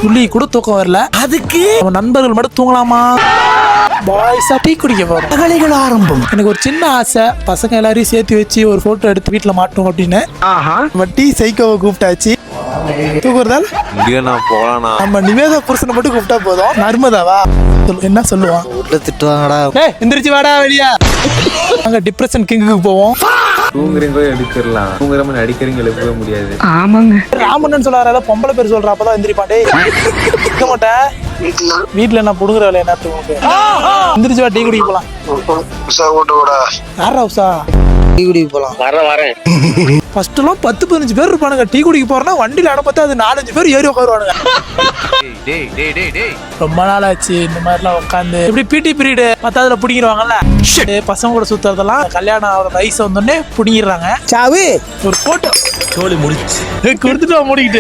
துள்ளி கூட தூக்கம் வரல. அதுக்கு நம்ம நண்பர்கள் மட்டும் தூங்கலாமா? பாய்ஸா டீ குடிக்க போறோம். வேலைகள் ஆரம்பம். எனக்கு ஒரு சின்ன ஆசை, பசங்க எல்லாரையும் சேர்த்து வச்சு ஒரு போட்டோ எடுத்து வீட்டுல மாட்டோம் அப்படின்னு. நம்ம டீ சைக்கோவை கூப்பிட்டாச்சு. தூக்குறதால நம்ம நிவேதா புருஷனை மட்டும் கூப்பிட்டா போதும். நர்மதாவா என்ன சொல்லுவான்? திட்டுவாங்கடா. எந்திரிச்சு வாடா வெளியா. அங்க டிப்ரெஷன் கிங்குக்கு போவோம். தூங்குறீங்களோ எடுத்துடலாம், தூங்குறம நடிக்கிறீங்க எழுப்பவே முடியாது. ஆமாங்க. ராமண்ணன் சொல்றாரு, பொம்பளை பேர் சொல்ற, அப்பதான் எந்திரிப்பாண்டே. இருக்க மாட்டேன் வீட்டுல என்ன புடுங்குற வேலை என்ன உங்களுக்கு? எந்திரிச்சு வா டீ குடிக்க போலாம். யாரா உஷா? டீ குடிக்க போலாம். வரேன். ஃபர்ஸ்ட் எல்லாம் 10-15 பேர் இருப்பானுங்க. டீ குடிக்க போறோம்னா வண்டியில இடம் பார்த்தா அது 4-5 பேர் ஏறி உட்காருவானுங்க. ரொம்ப நாள் ஆச்சு இந்த மாதிரிலாம் உட்காந்து. இப்படி பிடி பீரியடு பத்தாவதுல பிடிங்கிருவாங்கல்ல, பசங்க கூட சுத்துறதெல்லாம் கல்யாணம் ஆகிற வயசு வந்தோடனே பிடிங்கிடுறாங்க. சாவு ஒரு போட்டோ சோழி முடிச்சு கொடுத்துட்டு முடிக்கிட்டு